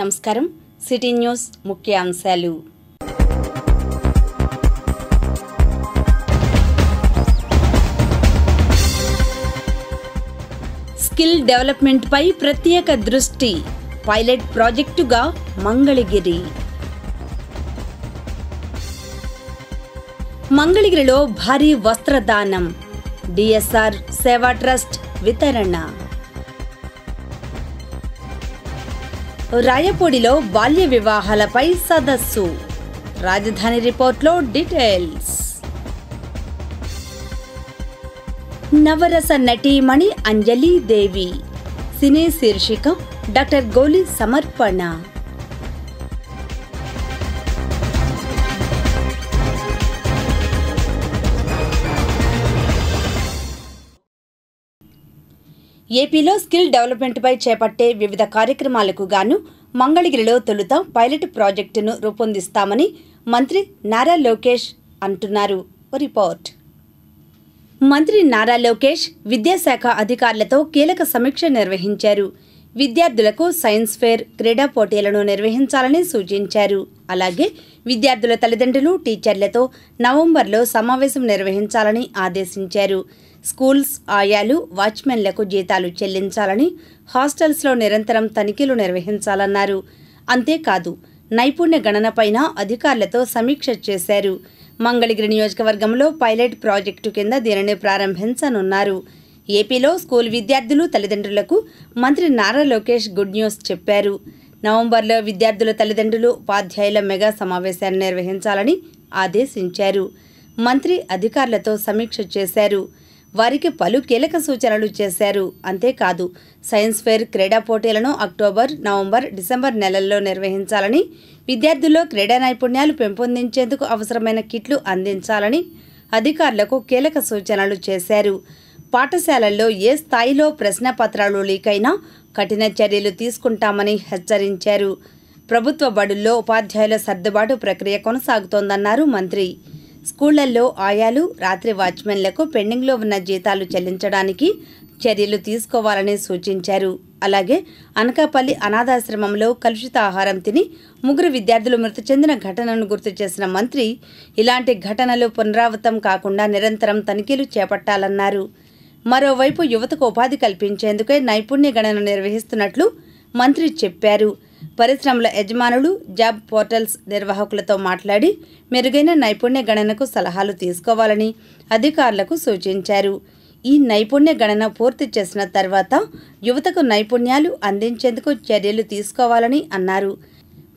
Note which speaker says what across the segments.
Speaker 1: నమస్కారం city news ముఖ్యాంశాలు skill development పై ప్రత్యేక దృష్టి పైలట్ ప్రాజెక్టుగా మంగళగిరి మంగళగిరిలో భారీ వస్త్రదానం డిఎస్ఆర్ సేవా ట్రస్ట్ వితరణ రాయపూడిలో బాల్య వివాహాలపై సదస్సు రాజధాని రిపోర్ట్లో డీటెయిల్స్ నవరస నటీమణి అంజలి దేవి సినీ శీర్షిక డాక్టర్ గోలి సమర్పణ ఏపీలో స్కిల్ డెవలప్మెంట్పై చేపట్టే వివిధ కార్యక్రమాలకు గాను మంగళగిరిలో తొలుత పైలట్ ప్రాజెక్టును రూపొందిస్తామని మంత్రి నారా లోకేష్ అంటున్నారు. రిపోర్ట్. మంత్రి నారా లోకేష్ విద్యాశాఖ అధికారులతో కీలక సమీక్ష నిర్వహించారు. విద్యార్థులకు సైన్స్ ఫేర్, క్రీడా పోటీలను నిర్వహించాలని సూచించారు. అలాగే విద్యార్థుల తల్లిదండ్రులు, టీచర్లతో నవంబర్లో సమావేశం నిర్వహించాలని ఆదేశించారు. స్కూల్స్, ఆయాలు, వాచ్మెన్లకు జీతాలు చెల్లించాలని, హాస్టల్స్లో నిరంతరం తనిఖీలు నిర్వహించాలన్నారు. అంతేకాదు నైపుణ్య గణనపైన అధికారులతో సమీక్ష చేశారు. మంగళగిరి నియోజకవర్గంలో పైలట్ ప్రాజెక్టు కింద దీనిని ప్రారంభించనున్నారు. ఏపీలో స్కూల్ విద్యార్థులు, తల్లిదండ్రులకు మంత్రి నారా లోకేష్ గుడ్ న్యూస్ చెప్పారు. నవంబర్లో విద్యార్థుల తల్లిదండ్రులు, ఉపాధ్యాయుల మెగా సమావేశాన్ని నిర్వహించాలని ఆదేశించారు. మంత్రి అధికారులతో సమీక్ష చేశారు. వారికి పలు కీలక సూచనలు చేశారు. అంతేకాదు సైన్స్ ఫేర్, క్రీడా పోటీలను అక్టోబర్, నవంబర్, డిసెంబర్ నెలల్లో నిర్వహించాలని, విద్యార్థుల్లో క్రీడా నైపుణ్యాలు పెంపొందించేందుకు అవసరమైన కిట్లు అందించాలని అధికారులకు కీలక సూచనలు చేశారు. పాఠశాలల్లో ఏ స్థాయిలో ప్రశ్నపత్రాలు లీక్ అయినా కఠిన చర్యలు తీసుకుంటామని హెచ్చరించారు. ప్రభుత్వ బడుల్లో ఉపాధ్యాయుల సర్దుబాటు ప్రక్రియ కొనసాగుతోందన్నారు మంత్రి. స్కూళ్లలో ఆయాలు, రాత్రి వాచ్మెన్లకు పెండింగ్లో ఉన్న జీతాలు చెల్లించడానికి చర్యలు తీసుకోవాలని సూచించారు. అలాగే అనకాపల్లి అనాథాశ్రమంలో కలుషిత ఆహారం తిని 3 విద్యార్థులు మృతి చెందిన ఘటనను గుర్తు చేసిన మంత్రి ఇలాంటి ఘటనలు పునరావృతం కాకుండా నిరంతరం తనిఖీలు చేపట్టాలన్నారు. మరోవైపు యువతకు ఉపాధి కల్పించేందుకే నైపుణ్య గణన నిర్వహిస్తున్నట్లు మంత్రి చెప్పారు. పరిశ్రమల యజమానులు, జాబ్ పోర్టల్స్ నిర్వాహకులతో మాట్లాడి మెరుగైన నైపుణ్య గణనకు సలహాలు తీసుకోవాలని అధికారులకు సూచించారు. ఈ నైపుణ్య గణన పూర్తి చేసిన తర్వాత యువతకు నైపుణ్యాలు అందించేందుకు చర్యలు తీసుకోవాలని అన్నారు.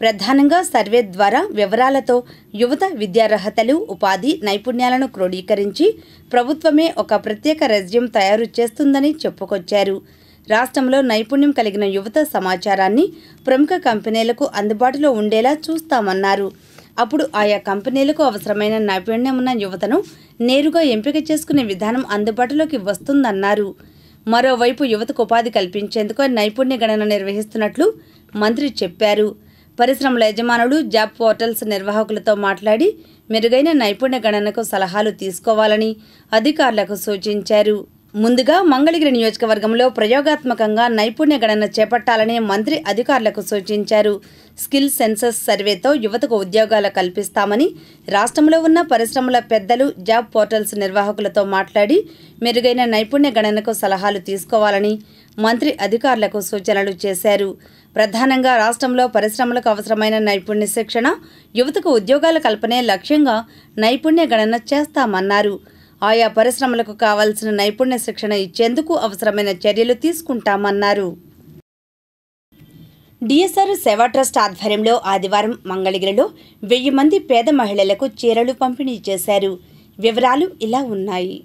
Speaker 1: ప్రధానంగా సర్వే ద్వారా వివరాలతో యువత విద్యార్హతలు, ఉపాధి, నైపుణ్యాలను క్రోడీకరించి ప్రభుత్వమే ఒక ప్రత్యేక రెజ్యూమ్ తయారు చేస్తుందని చెప్పుకొచ్చారు. రాష్ట్రంలో నైపుణ్యం కలిగిన యువత సమాచారాన్ని ప్రముఖ కంపెనీలకు అందుబాటులో ఉండేలా చూస్తామన్నారు. అప్పుడు ఆయా కంపెనీలకు అవసరమైన నైపుణ్యం ఉన్న యువతను నేరుగా ఎంపిక చేసుకునే విధానం అందుబాటులోకి వస్తుందన్నారు. మరోవైపు యువతకు ఉపాధి కల్పించేందుకు నైపుణ్య గణన నిర్వహిస్తున్నట్లు మంత్రి చెప్పారు. పరిశ్రమల యజమానులు, జాబ్ పోర్టల్స్ నిర్వాహకులతో మాట్లాడి మెరుగైన నైపుణ్య గణనకు సలహాలు తీసుకోవాలని అధికారులకు సూచించారు. ముందుగా మంగళగిరి నియోజకవర్గంలో ప్రయోగాత్మకంగా నైపుణ్య గణన చేపట్టాలని మంత్రి అధికారులకు సూచించారు. స్కిల్ సెన్సస్ సర్వేతో యువతకు ఉద్యోగాలు కల్పిస్తామని, రాష్ట్రంలో ఉన్న పరిశ్రమల పెద్దలు, జాబ్ పోర్టల్స్ నిర్వాహకులతో మాట్లాడి మెరుగైన నైపుణ్య గణనకు సలహాలు తీసుకోవాలని మంత్రి అధికారులకు సూచనలు చేశారు. ప్రధానంగా రాష్ట్రంలో పరిశ్రమలకు అవసరమైన నైపుణ్య శిక్షణ, యువతకు ఉద్యోగాల కల్పనే లక్ష్యంగా నైపుణ్య గణన చేస్తామన్నారు. ఆయా పరిశ్రమలకు కావాల్సిన నైపుణ్య శిక్షణ ఇచ్చేందుకు అవసరమైన చర్యలు తీసుకుంటామన్నారు. డిఎస్ఆర్ సేవా ట్రస్ట్ ఆధ్వర్యంలో ఆదివారం మంగళగిరిలో 1000 మంది పేద మహిళలకు చీరలు పంపిణీ చేశారు. వివరాలు ఇలా ఉన్నాయి.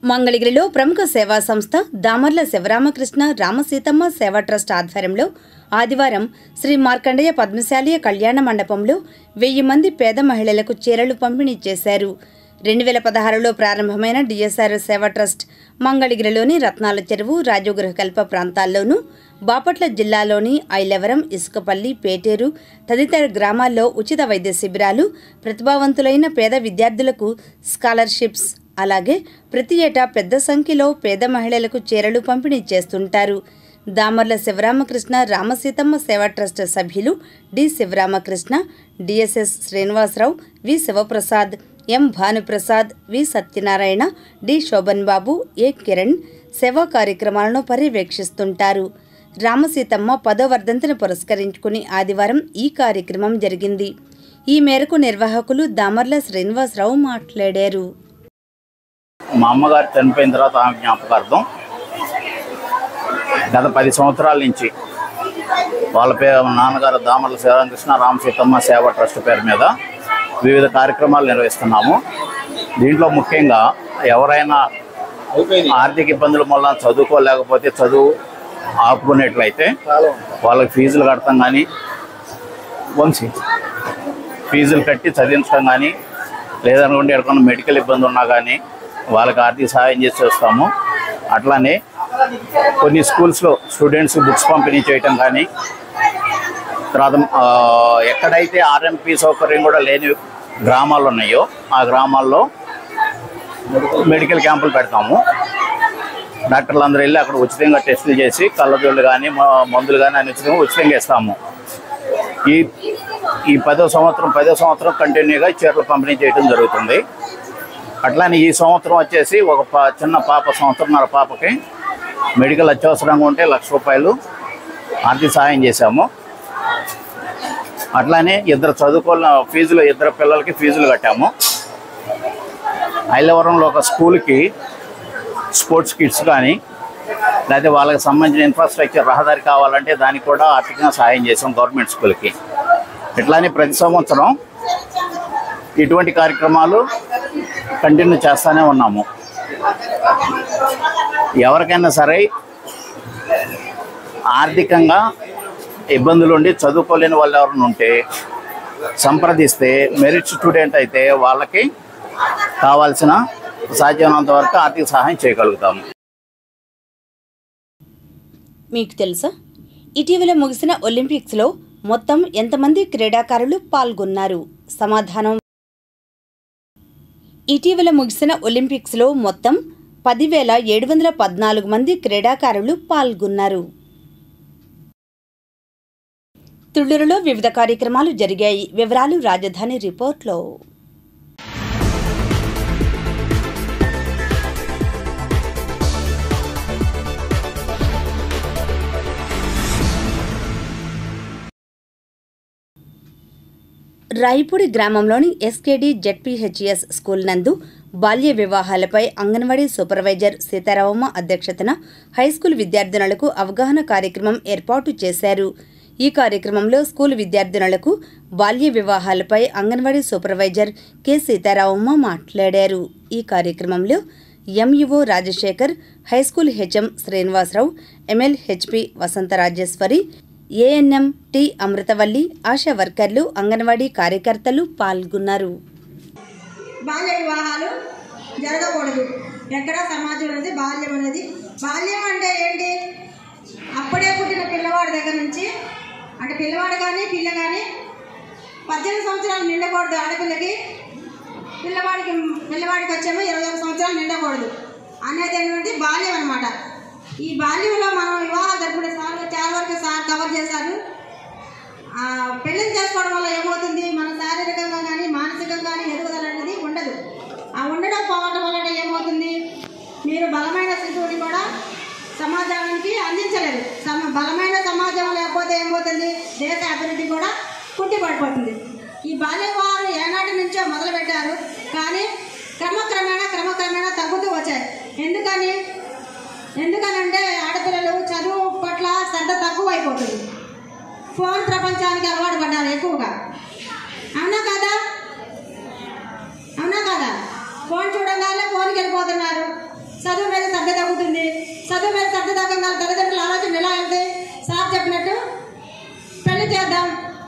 Speaker 1: మంగళగిరిలో ప్రముఖ సేవా సంస్థ దామర్ల శివరామకృష్ణ రామసీతమ్మ సేవా ట్రస్ట్ ఆధ్వర్యంలో ఆదివారం శ్రీ మార్కండేయ పద్మశాలీయ కళ్యాణ మండపంలో 1000 మంది పేద మహిళలకు చీరలు పంపిణీ చేశారు. 2016లో ప్రారంభమైన డిఎస్ఆర్ సేవా ట్రస్ట్ మంగళగిరిలోని రత్నాల చెరువు, రాజగృహకల్ప ప్రాంతాల్లోనూ, బాపట్ల జిల్లాలోని ఐలవరం, ఇసుకపల్లి, పేటేరు తదితర గ్రామాల్లో ఉచిత వైద్య శిబిరాలు, ప్రతిభావంతులైన పేద విద్యార్థులకు స్కాలర్షిప్స్, అలాగే ప్రతి ఏటా పెద్ద సంఖ్యలో పేద మహిళలకు చీరలు పంపిణీ చేస్తుంటారు. దామర్ల శివరామకృష్ణ రామసీతమ్మ సేవా ట్రస్ట్ సభ్యులు డి శివరామకృష్ణ, డిఎస్ఎస్ శ్రీనివాసరావు, వి శివప్రసాద్, ఎం భానుప్రసాద్, వి సత్యనారాయణ, డి శోభన్ బాబు, ఏ కిరణ్ సేవా కార్యక్రమాలను పర్యవేక్షిస్తుంటారు. రామసీతమ్మ 10వ వర్ధంతిని పురస్కరించుకుని ఆదివారం ఈ కార్యక్రమం జరిగింది. ఈ మేరకు నిర్వాహకులు దామర్ల శ్రీనివాసరావు మాట్లాడారు.
Speaker 2: మా అమ్మగారు చనిపోయిన తర్వాత ఆమె జ్ఞాపకార్థం గత 10 సంవత్సరాల నుంచి వాళ్ళ నాన్నగారు దామర్ల శివరామకృష్ణ రామసీతమ్మ సేవా ట్రస్ట్ పేరు మీద వివిధ కార్యక్రమాలు నిర్వహిస్తున్నాము. దీంట్లో ముఖ్యంగా ఎవరైనా ఆర్థిక ఇబ్బందుల వల్ల చదువుకోలేకపోతే చదువు ఆపుకునేట్లయితే వాళ్ళకి ఫీజులు కడతాం కానీ ఫీజులు కట్టి చదివించడం కానీ, లేదనుకుంటే ఎక్కడైనా మెడికల్ ఇబ్బంది ఉన్నా కానీ వాళ్ళకి ఆర్థిక సహాయం చేసి వస్తాము. అట్లానే కొన్ని స్కూల్స్లో స్టూడెంట్స్ బుక్స్ పంపిణీ చేయటం కానీ, తర్వాత ఎక్కడైతే ఆర్ఎంపీ సౌకర్యం కూడా లేని గ్రామాలు ఉన్నాయో ఆ గ్రామాల్లో మెడికల్ క్యాంపులు పెడతాము. డాక్టర్లు అందరూ వెళ్ళి అక్కడ ఉచితంగా టెస్టులు చేసి కళ్ళజోళ్ళు కానీ మందులు కానీ అన్ని ఉచితంగా ఇస్తాము. ఈ 10వ సంవత్సరం కంటిన్యూగా చీరలు పంపిణీ చేయడం జరుగుతుంది. అట్లానే ఈ సంవత్సరం వచ్చేసి ఒక చిన్న పాప, సంవత్సరంన్నర పాపకి మెడికల్ అత్యవసరంగా ఉంటే 1,00,000 రూపాయలు ఆర్థిక సహాయం చేశాము. అట్లానే ఇద్దరు పిల్లలకి ఫీజులు కట్టాము. ఐలవరంలో ఒక స్కూల్కి స్పోర్ట్స్ కిట్స్ కానీ, లేకపోతే వాళ్ళకి సంబంధించిన ఇన్ఫ్రాస్ట్రక్చర్ రహదారి కావాలంటే దానికి కూడా ఆర్థికంగా సహాయం చేసాం గవర్నమెంట్ స్కూల్కి. ఇట్లానే ప్రతి సంవత్సరం ఇటువంటి కార్యక్రమాలు కంటిన్యూ చేస్తూనే ఉన్నాము. ఎవరికైనా సరే ఆర్థికంగా ఇబ్బందులు ఉండి చదువుకోలేని వాళ్ళు ఎవరైనా ఉంటే సంప్రదిస్తే మెరిట్ స్టూడెంట్ అయితే వాళ్ళకి కావాల్సిన సాధ్యమైనంత వరకు ఆర్థిక సహాయం చేయగలుగుతాము.
Speaker 1: మీకు తెలుసా, ఇటీవల ముగిసిన ఒలింపిక్స్లో మొత్తం ఎంతమంది క్రీడాకారులు పాల్గొన్నారు? సమాధానం: ఇటీవల ముగిసిన ఒలింపిక్స్లో మొత్తం 10,714 మంది క్రీడాకారులు పాల్గొన్నారు. తుళ్లూరులో వివిధ కార్యక్రమాలు జరిగాయి. వివరాలు రాజధాని రిపోర్ట్లో. రాయిపూడి గ్రామంలోని ఎస్కేడి జెడ్పీహెచ్ఎస్ స్కూల్ నందు బాల్య వివాహాలపై అంగన్వాడీ సూపర్వైజర్ సీతారామమ్మ అధ్యక్షతన హైస్కూల్ విద్యార్థినులకు అవగాహన కార్యక్రమం ఏర్పాటు చేశారు. ఈ కార్యక్రమంలో స్కూల్ విద్యార్థినులకు బాల్య వివాహాలపై అంగన్వాడీ సూపర్వైజర్ కె సీతారామమ్మ మాట్లాడారు. ఈ కార్యక్రమంలో MEO Rajasekhar, high school HM Srinivasarao, MLHP Vasantharajeswari, ANM T Amruthavalli, ASHA వర్కర్లు, అంగన్వాడీ కార్యకర్తలు పాల్గొన్నారు.
Speaker 3: బాల్య వివాహాలు జరగకూడదు. ఎక్కడ సమాజం అనేది బాల్యం అంటే ఏంటి? అప్పుడే పుట్టిన పిల్లవాడి దగ్గర నుంచి, అంటే పిల్లవాడు కానీ పిల్ల కానీ 18 సంవత్సరాలు నిండకూడదు. ఆడపిల్లకి పిల్లవాడికి వచ్చేమో 21 సంవత్సరాలు నిండకూడదు అనేది ఏంటంటే బాల్యం అనమాట. ఈ బాల్యంలో మనం వివాహాలు జరుపుకునే చాలా వరకు సార్ కవర్ చేశారు. పెళ్లి చేసుకోవడం వల్ల ఏమవుతుంది? మన శారీరకంగా కానీ మానసికంగా కానీ ఎదుగుదల అనేది ఉండదు. ఆ ఉండడం పోవడం వల్ల ఏమవుతుంది? మీరు బలమైన శిశువుని కూడా సమాజానికి అందించలేదు. బలమైన సమాజం లేకపోతే ఏమవుతుంది? దేశ అభివృద్ధి కూడా కుంటిపడిపోతుంది. ఈ బాల్య వివాహాలు ఏనాటి నుంచో మొదలుపెట్టారు, కానీ క్రమక్రమేణా తగ్గుతూ వచ్చాయి. ఎందుకనంటే ఆడపిల్లలు చదువు పట్ల శ్రద్ధ తక్కువైపోతుంది. ఫోన్ ప్రపంచానికి అలవాటు పడ్డారు ఎక్కువగా. అవునా కదా? ఫోన్ చూడగానే ఫోన్కి వెళ్ళిపోతున్నారు. చదువు మీద శ్రద్ధ తగ్గుతుంది. చదువు మీద శ్రద్ధ తగ్గగా తల్లిదండ్రుల ఆలోచన ఎలా వెళ్తే సార్ చెప్పినట్టు పెళ్లి చేద్దాం,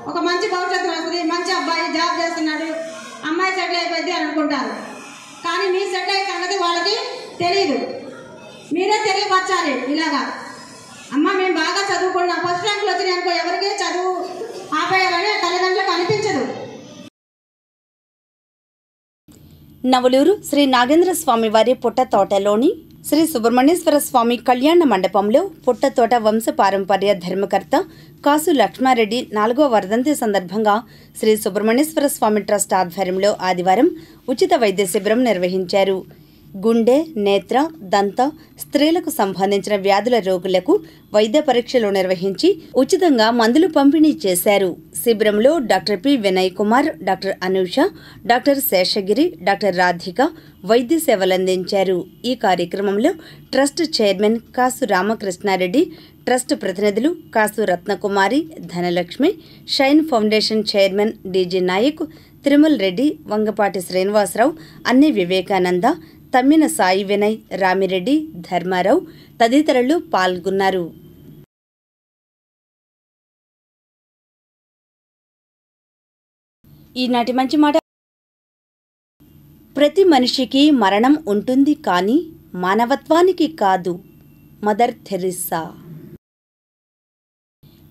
Speaker 3: ఒక మంచి భవిష్యత్తు వస్తుంది, మంచి అబ్బాయి జాబ్ చేస్తున్నాడు, అమ్మాయి సెటిల్ అయిపోయింది అని అనుకుంటారు. కానీ మీ సెటిల్ అయ్యే సంగతి వాళ్ళకి తెలియదు. మీరే తెలియపరచాలి. ఇలాగా అమ్మ మేము బాగా చదువుకున్నాం, ఫస్ట్ ర్యాంకులు వచ్చినాయి అనుకో, ఎవరికి చదువు ఆపేయాలని తల్లిదండ్రులకు అనిపించదు.
Speaker 1: నవలూరు శ్రీ నాగేంద్ర స్వామి వారి పుట్ట తోటలోని శ్రీ సుబ్రహ్మణ్యేశ్వర స్వామి కళ్యాణ మండపంలో పుట్టతోట వంశపారంపర్య ధర్మకర్త కాసు లక్ష్మారెడ్డి 4వ వర్ధంతి సందర్భంగా శ్రీ సుబ్రహ్మణ్యేశ్వర స్వామి ట్రస్ట్ ఆధ్వర్యంలో ఆదివారం ఉచిత వైద్య శిబిరం నిర్వహించారు. గుండె, నేత్ర, దంత, స్త్రీలకు సంబంధించిన వ్యాధుల రోగులకు వైద్య పరీక్షలు నిర్వహించి ఉచితంగా మందులు పంపిణీ చేశారు. శిబిరంలో doctor P Vinay Kumar, doctor Anusha, doctor Seshagiri, doctor Radhika వైద్య సేవలందించారు. ఈ కార్యక్రమంలో trust chairman Kasu Ramakrishnareddy, trust ప్రతినిధులు Kasu Ratnakumari, Dhanalakshmi, shine foundation chairman DG Nayak, Tirumal Reddy, Vangapati Srinivasarao, అన్ని వివేకానంద, తమ్మిన సాయి వినయ్, రామిరెడ్డి, ధర్మారావు తదితరులు పాల్గొన్నారు. ఈనాటి మంచి మాట. ప్రతి మనిషికి మరణం ఉంటుంది, కానీ మానవత్వానికి కాదు. Mother Teresa.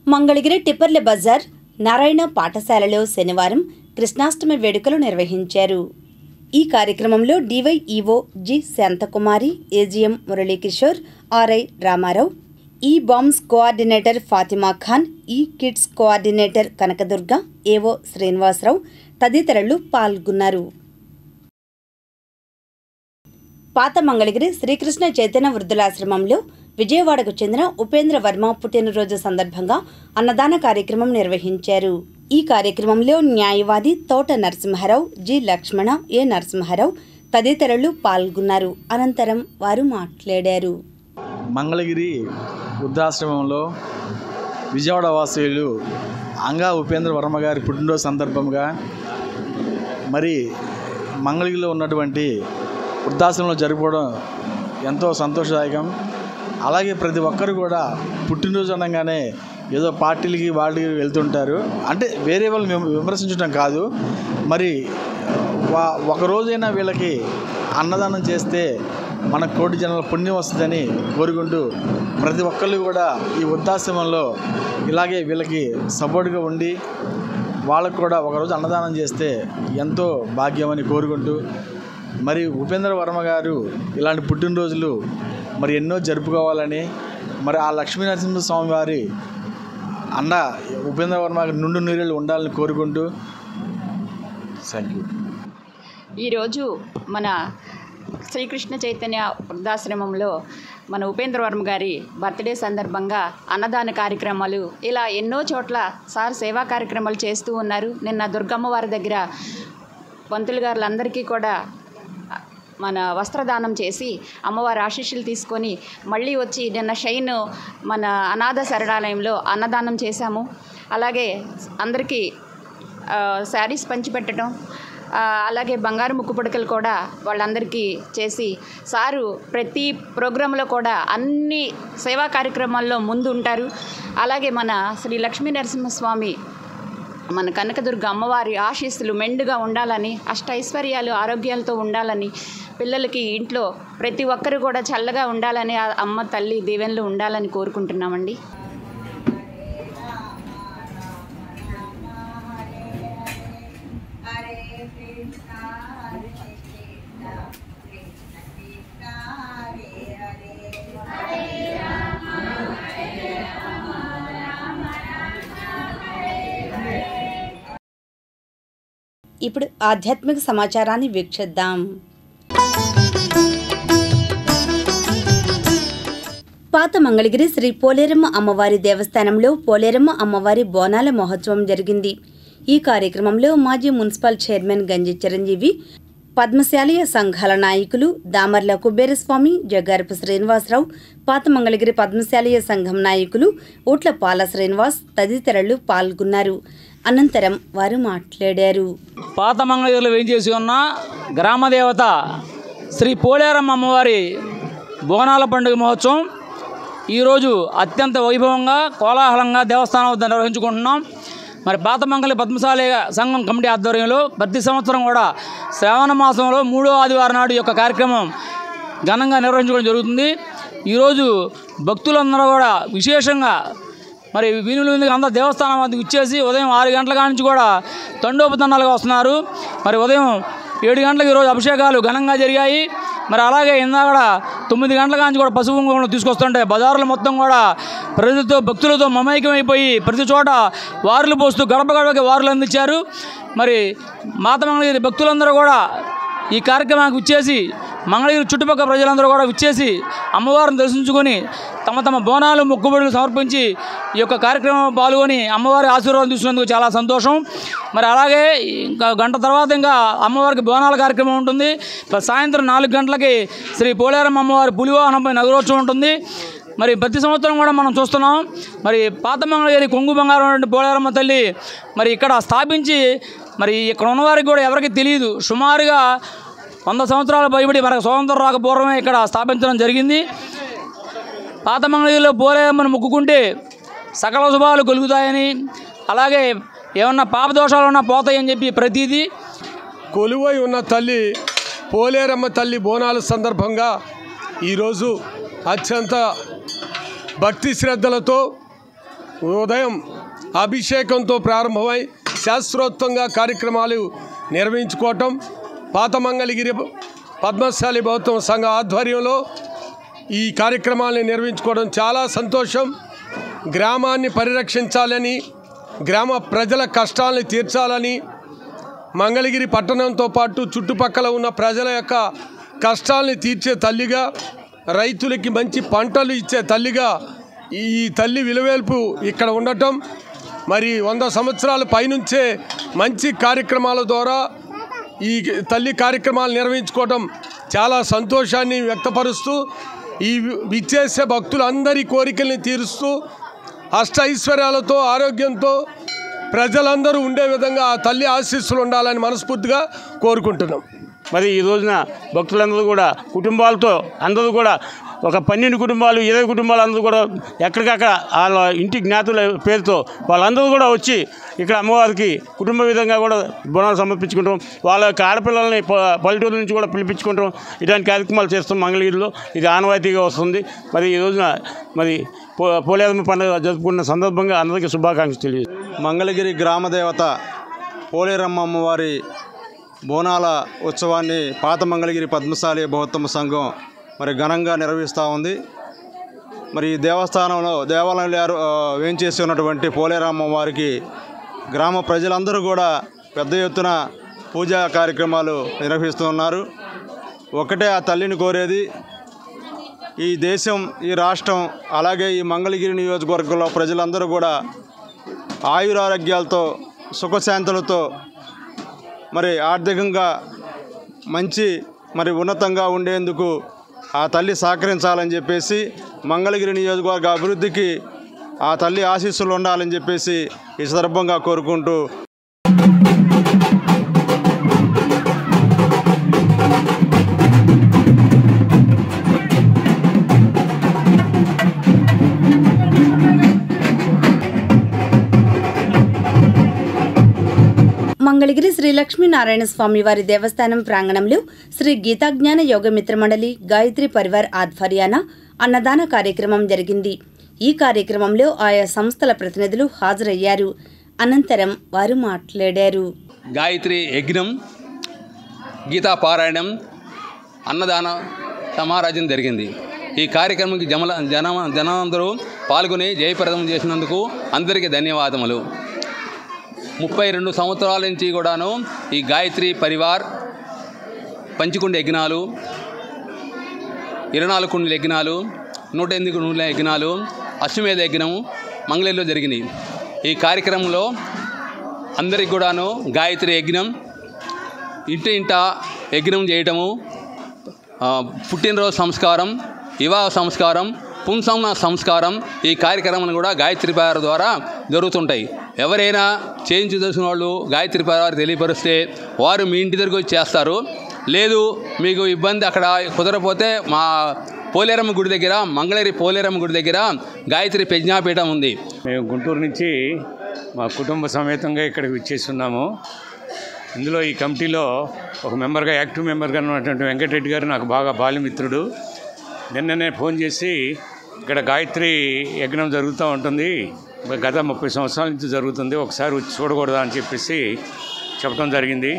Speaker 1: మంగళగిరి టిప్పర్ల బజార్ నారాయణ పాఠశాలలో శనివారం కృష్ణాష్టమి వేడుకలు నిర్వహించారు. ఈ కార్యక్రమంలో DYEO G Shanthakumari, AGM Muralikishore, RI Ramarao, ఈ బాంబ్స్ కోఆర్డినేటర్ ఫాతిమా ఖాన్, ఈ కిడ్స్ కోఆర్డినేటర్ కనకదుర్గ, ఏవో శ్రీనివాసరావు తదితరులు పాల్గొన్నారు. పాత మంగళగిరి శ్రీకృష్ణ చైతన్య వృద్ధులాశ్రమంలో విజయవాడకు చెందిన ఉపేంద్ర వర్మ పుట్టినరోజు సందర్భంగా అన్నదాన కార్యక్రమం నిర్వహించారు. ఈ కార్యక్రమంలో న్యాయవాది తోట నరసింహారావు, జి లక్ష్మణ, ఏ నరసింహారావు తదితరులు పాల్గొన్నారు. అనంతరం వారు మాట్లాడారు.
Speaker 4: మంగళగిరి వృద్ధాశ్రమంలో విజయవాడ వాసీయులు అంగా ఉపేంద్ర వర్మ గారి పుట్టినరోజు సందర్భంగా మరి మంగళగిరిలో ఉన్నటువంటి వృద్ధాశ్రమంలో జరుపుకోవడం ఎంతో సంతోషదాయకం. అలాగే ప్రతి ఒక్కరు కూడా పుట్టినరోజు అనగానే ఏదో పార్టీలకి వాళ్ళకి వెళ్తుంటారు. అంటే వేరే వాళ్ళు విమర్శించడం కాదు, మరి ఒకరోజైనా వీళ్ళకి అన్నదానం చేస్తే మన కోటి జనాల పుణ్యం వస్తుందని కోరుకుంటూ ప్రతి ఒక్కళ్ళు కూడా ఈ వృద్ధాశ్రమంలో ఇలాగే వీళ్ళకి సపోర్ట్గా ఉండి వాళ్ళకు కూడా ఒకరోజు అన్నదానం చేస్తే ఎంతో భాగ్యమని కోరుకుంటూ, మరి ఉపేంద్ర వర్మ గారు ఇలాంటి పుట్టినరోజులు మరి ఎన్నో జరుపుకోవాలని, మరి ఆ లక్ష్మీనరసింహస్వామి వారి అన్న ఉపేంద్ర వర్మ నుండు నీళ్ళు ఉండాలని కోరుకుంటూ థ్యాంక్ యూ.
Speaker 5: ఈరోజు మన శ్రీకృష్ణ చైతన్య వృద్ధాశ్రమంలో మన ఉపేంద్ర వర్మ గారి బర్త్డే సందర్భంగా అన్నదాన కార్యక్రమాలు ఇలా ఎన్నో చోట్ల సార్ సేవా కార్యక్రమాలు చేస్తూ ఉన్నారు. నిన్న దుర్గమ్మ వారి దగ్గర పంతులు గారులందరికీ కూడా మన వస్త్రదానం చేసి అమ్మవారి ఆశీస్సులు తీసుకొని మళ్ళీ వచ్చి నిన్న షైన్ మన అనాథ శరణాలయంలో అన్నదానం చేశాము. అలాగే అందరికీ శారీస్ పంచిపెట్టడం, అలాగే బంగారు ముక్కు పుడకలు కూడా వాళ్ళందరికీ చేసి సారు ప్రతి ప్రోగ్రాంలో కూడా అన్ని సేవా కార్యక్రమాల్లో ముందు ఉంటారు. అలాగే మన శ్రీ లక్ష్మీ నరసింహస్వామి మన కనకదుర్గ అమ్మవారి ఆశీస్సులు మెండుగా ఉండాలని, అష్టైశ్వర్యాలు ఆరోగ్యాలతో ఉండాలని, పిల్లలకి ఇంట్లో ప్రతి ఒక్కరు కూడా చల్లగా ఉండాలని, అమ్మ తల్లి దీవెనలు ఉండాలని కోరుకుంటున్నామండి.
Speaker 1: ఇప్పుడు ఆధ్యాత్మిక సమాచారాన్ని వీక్షిద్దాం. పాత మంగళగిరి శ్రీ పోలేరమ్మ అమ్మవారి దేవస్థానంలో పోలేరమ్మ అమ్మవారి బోనాల మహోత్సవం జరిగింది. ఈ కార్యక్రమంలో మాజీ మున్సిపల్ చైర్మన్ గంజి చిరంజీవి, పద్మశాలీయ సంఘాల నాయకులు దామర్ల కుబేరస్వామి, జగ్గారపు శ్రీనివాసరావు, పాత మంగళగిరి పద్మశాలీయ సంఘం నాయకులు ఊట్ల పాల శ్రీనివాస్ తదితరులు పాల్గొన్నారు. అనంతరం వారు మాట్లాడారు.
Speaker 6: పాత మంగళగిరిలో వేయించేసి ఉన్న గ్రామదేవత శ్రీ పోలేరమ్మ అమ్మవారి బోనాల పండుగ మహోత్సవం ఈరోజు అత్యంత వైభవంగా కోలాహలంగా దేవస్థానం వద్ద నిర్వహించుకుంటున్నాం. మరి పాత మంగళగిరి పద్మశాలీయ సంఘం కమిటీ ఆధ్వర్యంలో ప్రతి సంవత్సరం కూడా శ్రావణ మాసంలో 3వ ఆదివారం నాడు ఈ యొక్క కార్యక్రమం ఘనంగా నిర్వహించుకోవడం జరుగుతుంది. ఈరోజు భక్తులందరూ కూడా విశేషంగా మరి వీనులు అందరూ దేవస్థానం వద్దకు ఇచ్చేసి ఉదయం 6 గంటల కాడి నుంచి కూడా తండోపతండాలుగా వస్తున్నారు. మరి ఉదయం 7 గంటలకు ఈరోజు అభిషేకాలు ఘనంగా జరిగాయి. మరి అలాగే ఇందాక 9 గంటల కాంచి కూడా పసుపు కుంకుమలు తీసుకొస్తుంటే బజార్లు మొత్తం కూడా ప్రజలతో భక్తులతో మమైకమైపోయి ప్రతి చోట వారులు పోస్తూ గడప గడపకి వారులు అందించారు. మరి మాత మంగళగిరి భక్తులందరూ కూడా ఈ కార్యక్రమానికి విచ్చేసి మంగళగిరి చుట్టుపక్కల ప్రజలందరూ కూడా విచ్చేసి అమ్మవారిని దర్శించుకొని తమ తమ బోనాలు మొక్కుబడులు సమర్పించి ఈ యొక్క కార్యక్రమంలో పాల్గొని అమ్మవారి ఆశీర్వాదం తీసుకున్నందుకు చాలా సంతోషం. మరి అలాగే ఇంకా గంట తర్వాత ఇంకా అమ్మవారికి బోనాల కార్యక్రమం ఉంటుంది. సాయంత్రం 4 గంటలకి శ్రీ పోలేరమ్మ అమ్మవారి పులివాహనంపై నగరోత్సవం ఉంటుంది. మరి ప్రతి సంవత్సరం కూడా మనం చూస్తున్నాం. మరి పాత మంగళగిరి కొంగు బంగారం పోలేరమ్మ తల్లి మరి ఇక్కడ స్థాపించి మరి ఇక్కడ ఉన్నవారికి కూడా ఎవరికి తెలియదు. సుమారుగా 100 సంవత్సరాలు పైబడి మనకు స్వాతంత్రం రాకపోవడమే ఇక్కడ స్థాపించడం జరిగింది. పాత మంగళగిరిలో పోలేరమ్మను మొక్కుకుంటే సకల శుభాలు కలుగుతాయని, అలాగే ఏమన్నా పాపదోషాలు ఉన్నా పోతాయని చెప్పి ప్రతీది
Speaker 7: కొలువై ఉన్న తల్లి పోలేరమ్మ తల్లి బోనాల సందర్భంగా ఈరోజు అత్యంత భక్తి శ్రద్ధలతో ఉదయం అభిషేకంతో ప్రారంభమై శాస్త్రోక్తంగా కార్యక్రమాలు నిర్వహించుకోవటం పాత మంగళగిరి పద్మశాలి బౌద్ధ సంఘ ఆధ్వర్యంలో ఈ కార్యక్రమాలను నిర్వహించుకోవడం చాలా సంతోషం. గ్రామాన్ని పరిరక్షించాలని, గ్రామ ప్రజల కష్టాలను తీర్చాలని, మంగళగిరి పట్టణంతో పాటు చుట్టుపక్కల ఉన్న ప్రజల యొక్క కష్టాలను తీర్చే తల్లిగా, రైతులకి మంచి పంటలు ఇచ్చే తల్లిగా ఈ తల్లి విలువేల్పు ఇక్కడ ఉండటం, మరి 100 సంవత్సరాల పైనుంచే మంచి కార్యక్రమాల ద్వారా ఈ తల్లి కార్యక్రమాలు నిర్వహించుకోవడం చాలా సంతోషాన్ని వ్యక్తపరుస్తూ ఈ విచ్చేసే భక్తులందరి కోరికల్ని తీరుస్తూ అష్టైశ్వర్యాలతో ఆరోగ్యంతో ప్రజలందరూ ఉండే విధంగా ఆ తల్లి ఆశీస్సులు ఉండాలని మనస్ఫూర్తిగా కోరుకుంటున్నాం.
Speaker 8: మరి ఈ రోజున భక్తులందరూ కూడా కుటుంబాలతో అందరూ కూడా ఒక 12 కుటుంబాలు 20 కుటుంబాలు అందరూ కూడా ఎక్కడికక్కడ వాళ్ళ ఇంటి జ్ఞాతుల పేరుతో వాళ్ళందరూ కూడా వచ్చి ఇక్కడ అమ్మవారికి కుటుంబ విధంగా కూడా బోనాలు సమర్పించుకుంటాం. వాళ్ళ యొక్క ఆడపిల్లల్ని పల్లెటూరు నుంచి కూడా పిలిపించుకుంటాం. ఇలాంటి కార్యక్రమాలు చేస్తాం మంగళగిరిలో. ఇది ఆనవాయితీగా వస్తుంది. మరి ఈ రోజున మరి పోలేరమ్మ పండుగ జరుపుకున్న సందర్భంగా అందరికీ శుభాకాంక్షలు తెలియదు.
Speaker 4: మంగళగిరి గ్రామదేవత పోలేరమ్మ అమ్మవారి బోనాల ఉత్సవాన్ని పాత మంగళగిరి పద్మశాలి బౌద్ధ సంఘం మరి ఘనంగా నిర్వహిస్తూ ఉంది. మరి ఈ దేవాలయంలో వేంచేసి ఉన్నటువంటి పోలేరమ్మ వారికి గ్రామ ప్రజలందరూ కూడా పెద్ద ఎత్తున పూజా కార్యక్రమాలు నిర్వహిస్తూ ఉన్నారు. ఒకటే ఆ తల్లిని కోరేది, ఈ దేశం, ఈ రాష్ట్రం, అలాగే ఈ మంగళగిరి నియోజకవర్గంలో ప్రజలందరూ కూడా ఆయురారోగ్యాలతో సుఖశాంతులతో మరి ఆర్థికంగా మంచి మరి ఉన్నతంగా ఉండేందుకు ఆ తల్లి సహకరించాలని చెప్పేసి, మంగళగిరి నియోజకవర్గ అభివృద్ధికి ఆ తల్లి ఆశీస్సులు ఉండాలని చెప్పేసి ఈ సందర్భంగా కోరుకుంటూ
Speaker 1: మంగళగిరి శ్రీ లక్ష్మీనారాయణ స్వామి వారి దేవస్థానం ప్రాంగణంలో శ్రీ గీతాజ్ఞాన యోగ మిత్రమండలి గాయత్రి పరివార్ ఆధ్వర్యాన అన్నదాన కార్యక్రమం జరిగింది. ఈ కార్యక్రమంలో ఆయా సంస్థల ప్రతినిధులు హాజరయ్యారు. అనంతరం వారు మాట్లాడారు.
Speaker 9: గాయత్రి యజ్ఞం, గీతా పారాయణం, అన్నదాన సమారాజన జరిగింది. ఈ కార్యక్రమానికి జనందరూ పాల్గొని జయప్రదం చేసినందుకు అందరికీ ధన్యవాదములు. 32 సంవత్సరాల నుంచి కూడాను ఈ గాయత్రి పరివార్ పంచకుండ యజ్ఞాలు, 24 కుండల యజ్ఞాలు, 108 కుండల యజ్ఞాలు, అశ్వమేధ యజ్ఞం మంగళగిరిలో జరిగినాయి. ఈ కార్యక్రమంలో అందరికి కూడాను గాయత్రి యజ్ఞం, ఇంట యజ్ఞం చేయటము, పుట్టినరోజు సంస్కారం, వివాహ సంస్కారం, పుంసమ సంస్కారం, ఈ కార్యక్రమాలు కూడా గాయత్రి పరివార్ ద్వారా జరుగుతుంటాయి. ఎవరైనా చేయించదలసిన వాళ్ళు గాయత్రి పరివార్ తెలియపరిస్తే వారు మీ ఇంటి దగ్గరకు వచ్చి చేస్తారు. లేదు మీకు ఇబ్బంది అక్కడ కుదరపోతే మా పోలేరమ్మ గుడి దగ్గర, మంగళగిరి పోలేరమ్మ గుడి దగ్గర గాయత్రి ప్రజ్ఞాపీఠం ఉంది.
Speaker 10: మేము గుంటూరు నుంచి మా కుటుంబ సమేతంగా ఇక్కడికి వచ్చేస్తున్నాము. ఇందులో ఈ కమిటీలో ఒక మెంబర్గా, యాక్టివ్ మెంబర్గా ఉన్నటువంటి వెంకటరెడ్డి గారు నాకు బాగా బాల్యమిత్రుడు. నిన్ననే ఫోన్ చేసి ఇక్కడ గాయత్రి యజ్ఞం జరుగుతూ ఉంటుంది, గత 30 సంవత్సరాల నుంచి జరుగుతుంది, ఒకసారి వచ్చి చూడకూడదా అని చెప్పేసి చెప్పడం జరిగింది.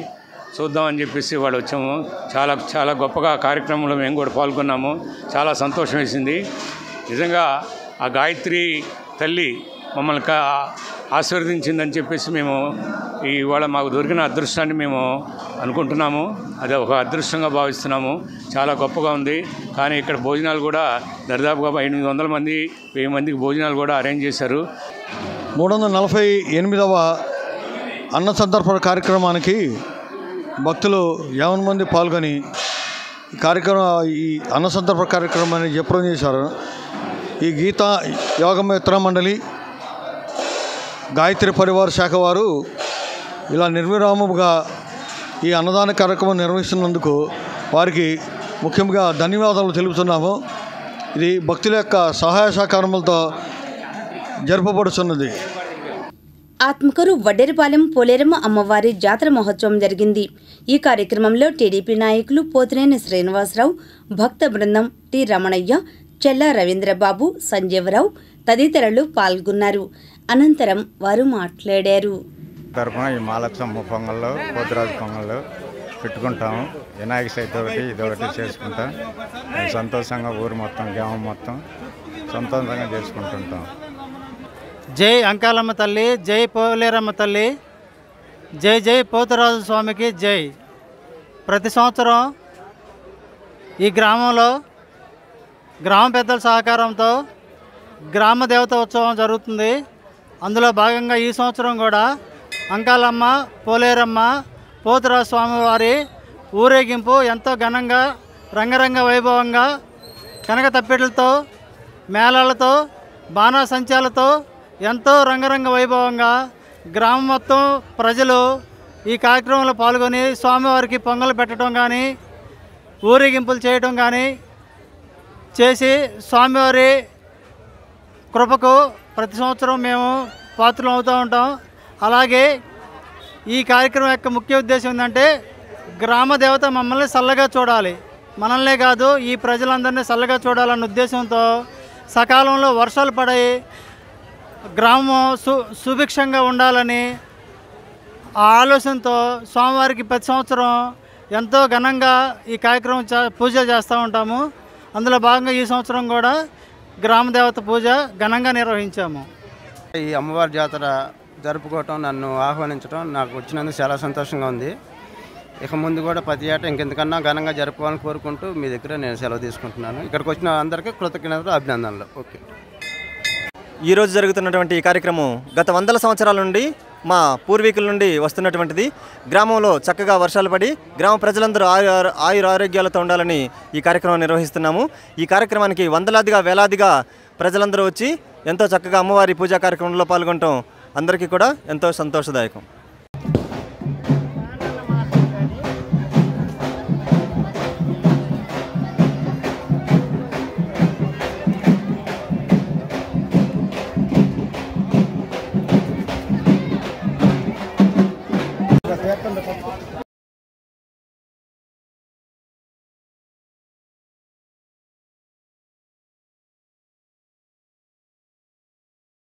Speaker 10: చూద్దామని చెప్పేసి వాళ్ళు వచ్చాము. చాలా చాలా గొప్పగా కార్యక్రమంలో మేము కూడా పాల్గొన్నాము. చాలా సంతోషం వేసింది. నిజంగా ఆ గాయత్రి తల్లి మమ్మల్ని ఆశీర్వదించిందని చెప్పేసి మేము ఇవాళ మాకు దొరికిన అదృష్టాన్ని మేము అనుకుంటున్నాము. అది ఒక అదృష్టంగా భావిస్తున్నాము. చాలా గొప్పగా ఉంది. కానీ ఇక్కడ భోజనాలు కూడా దరిదాపుగా 800 మంది 1000 మందికి భోజనాలు కూడా అరేంజ్ చేశారు.
Speaker 11: 348వ అన్న సంతర్పణ కార్యక్రమానికి భక్తులు 50 మంది పాల్గొని ఈ అన్న సంతర్పణ కార్యక్రమాన్ని జయప్రదం చేశారు. ఈ గీతా యోగమిత్ర మండలి గాయత్రి పరివార శాఖ వారు ఇలా నిర్విరామముగా ఈ అన్నదాన కార్యక్రమం నిర్వహిస్తున్నందుకు వారికి ముఖ్యంగా ధన్యవాదాలు తెలుపుతున్నాము. ఇది భక్తుల యొక్క సహాయ సహకారములతో జరపబడుతున్నది.
Speaker 1: ఆత్మకూరు వడ్డేరిపాలెం పోలేరమ్మ అమ్మవారి జాతర మహోత్సవం జరిగింది. ఈ కార్యక్రమంలో టీడీపీ నాయకులు పోతినేని శ్రీనివాసరావు, భక్త బృందం టి రమణయ్య, చెల్లా రవీంద్రబాబు, సంజీవరావు తదితరులు పాల్గొన్నారు. అనంతరం వారు మాట్లాడారు.
Speaker 12: తరపున ఈ మహాలక్ష్మి పొంగళ్ళు, పోతురాజు పొంగళ్ళు పెట్టుకుంటాము. వినాయక చవితి ఒకటి ఇదొకటి చేసుకుంటాం. సంతోషంగా ఊరు మొత్తం గ్రామం మొత్తం సంతోషంగా చేసుకుంటుంటాం.
Speaker 13: జై అంకాలమ్మ తల్లి, జై పోలేరమ్మ తల్లి, జై జై పోతురాజు స్వామికి జై. ప్రతి సంవత్సరం ఈ గ్రామంలో గ్రామ పెద్దల సహకారంతో గ్రామ దేవత ఉత్సవం జరుగుతుంది. అందులో భాగంగా ఈ సంవత్సరం కూడా అంకాలమ్మ, పోలేరమ్మ, పోతురాజు స్వామి వారి ఊరేగింపు ఎంతో ఘనంగా రంగరంగ వైభవంగా కనక తప్పెట్లతో, మేళాలతో, బాణాసంచాలతో ఎంతో రంగరంగ వైభవంగా గ్రామం మొత్తం ప్రజలు ఈ కార్యక్రమంలో పాల్గొని స్వామివారికి పొంగలు పెట్టడం కానీ ఊరేగింపులు చేయడం కానీ చేసి స్వామివారి కృపకు ప్రతి సంవత్సరం మేము పాత్రలు అవుతూ ఉంటాం. అలాగే ఈ కార్యక్రమం యొక్క ముఖ్య ఉద్దేశం ఏంటంటే గ్రామ దేవత మమ్మల్ని చల్లగా చూడాలి, మనల్నే కాదు ఈ ప్రజలందరినీ చల్లగా చూడాలన్న ఉద్దేశంతో సకాలంలో వర్షాలు పడి గ్రామం సుభిక్షంగా ఉండాలని ఆ ఆలోచనతో స్వామివారికి ప్రతి సంవత్సరం ఎంతో ఘనంగా ఈ కార్యక్రమం పూజ చేస్తూ ఉంటాము. అందులో భాగంగా ఈ సంవత్సరం కూడా గ్రామ దేవత పూజ ఘనంగా నిర్వహించాము.
Speaker 14: ఈ అమ్మవారి జాతర జరుపుకోవటం, నన్ను ఆహ్వానించడం నాకు వచ్చినందుకు చాలా సంతోషంగా ఉంది. ఇక ముందు కూడా ప్రతి ఏటా ఇంకెంతకన్నా ఘనంగా జరుపుకోవాలని కోరుకుంటూ మీ దగ్గర నేను సెలవు తీసుకుంటున్నాను. ఇక్కడికి వచ్చిన అందరికీ కృతజ్ఞతలు, అభినందనలు. ఓకే.
Speaker 15: ఈరోజు జరుగుతున్నటువంటి ఈ కార్యక్రమం గత 100 సంవత్సరాల నుండి మా పూర్వీకుల నుండి వస్తున్నటువంటిది. గ్రామంలో చక్కగా వర్షాలు పడి గ్రామ ప్రజలందరూ ఆరోగ్యాలతో ఉండాలని ఈ కార్యక్రమం నిర్వహిస్తున్నాము. ఈ కార్యక్రమానికి వందలాదిగా వేలాదిగా ప్రజలందరూ వచ్చి ఎంతో చక్కగా అమ్మవారి పూజా కార్యక్రమంలో పాల్గొనడం అందరికీ కూడా ఎంతో సంతోషదాయకం.